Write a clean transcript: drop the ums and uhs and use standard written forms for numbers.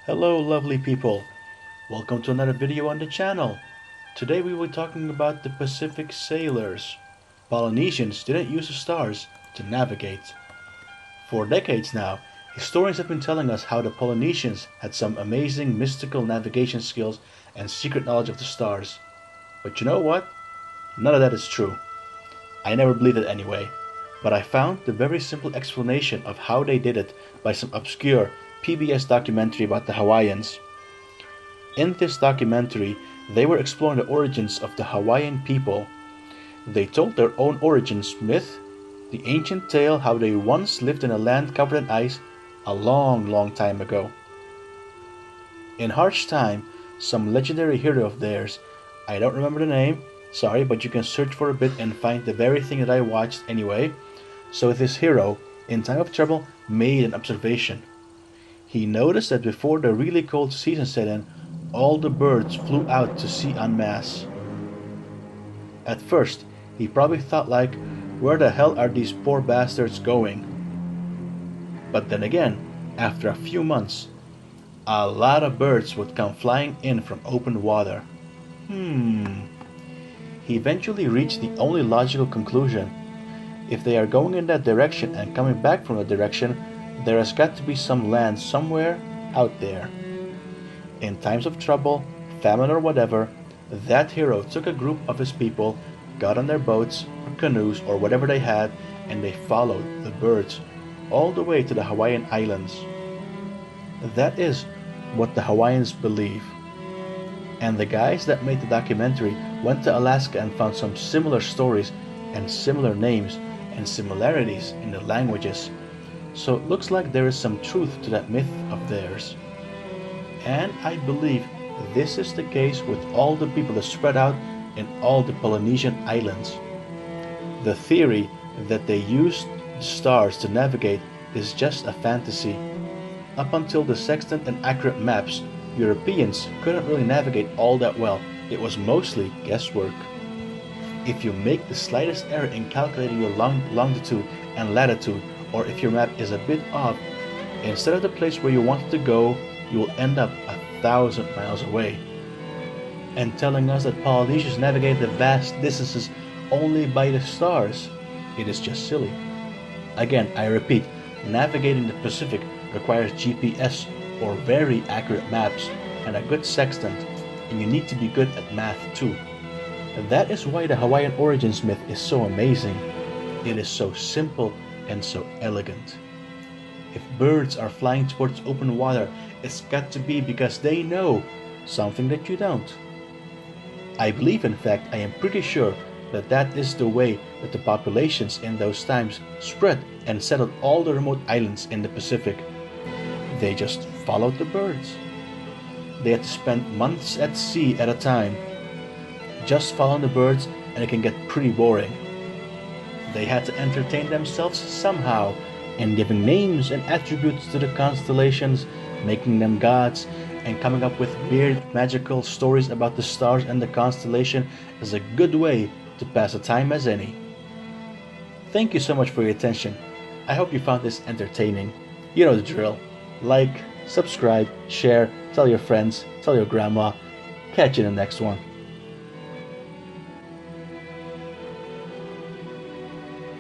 Hello lovely people, welcome to another video on the channel. Today we will be talking about the Pacific sailors. Polynesians didn't use the stars to navigate. For decades now, historians have been telling us how the Polynesians had some amazing mystical navigation skills and secret knowledge of the stars. But you know what? None of that is true. I never believed it anyway. But I found the very simple explanation of how they did it by some obscure PBS documentary about the Hawaiians. In this documentary, they were exploring the origins of the Hawaiian people. They told their own origins myth, the ancient tale how they once lived in a land covered in ice a long time ago. In harsh time, some legendary hero of theirs, I don't remember the name, sorry, but you can search for a bit and find the very thing that I watched anyway. So this hero, in time of trouble, made an observation. He noticed that before the really cold season set in, all the birds flew out to sea en masse. At first, he probably thought like, where the hell are these poor bastards going? But then again, after a few months, a lot of birds would come flying in from open water. He eventually reached the only logical conclusion. If they are going in that direction and coming back from that direction, there has got to be some land somewhere out there. In times of trouble, famine or whatever, that hero took a group of his people, got on their boats, canoes or whatever they had, and they followed the birds all the way to the Hawaiian Islands. That is what the Hawaiians believe. And the guys that made the documentary went to Alaska and found some similar stories and similar names and similarities in the languages. So it looks like there is some truth to that myth of theirs. And I believe this is the case with all the people that spread out in all the Polynesian islands. The theory that they used the stars to navigate is just a fantasy. Up until the sextant and accurate maps, Europeans couldn't really navigate all that well. It was mostly guesswork. If you make the slightest error in calculating your longitude and latitude, or if your map is a bit off, instead of the place where you wanted to go, you will end up 1,000 miles away. And telling us that Polynesians navigate the vast distances only by the stars, it is just silly. Again, I repeat, navigating the Pacific requires GPS or very accurate maps and a good sextant, and you need to be good at math too. That is why the Hawaiian origins myth is so amazing. It is so simple and so elegant. If birds are flying towards open water, it's got to be because they know something that you don't. I believe, in fact, I am pretty sure that that is the way that the populations in those times spread and settled all the remote islands in the Pacific. They just followed the birds. They had to spend months at sea at a time, just following the birds, and it can get pretty boring. They had to entertain themselves somehow, and giving names and attributes to the constellations, making them gods, and coming up with weird magical stories about the stars and the constellation is a good way to pass the time as any. Thank you so much for your attention. I hope you found this entertaining. You know the drill. Like, subscribe, share, tell your friends, tell your grandma. Catch you in the next one.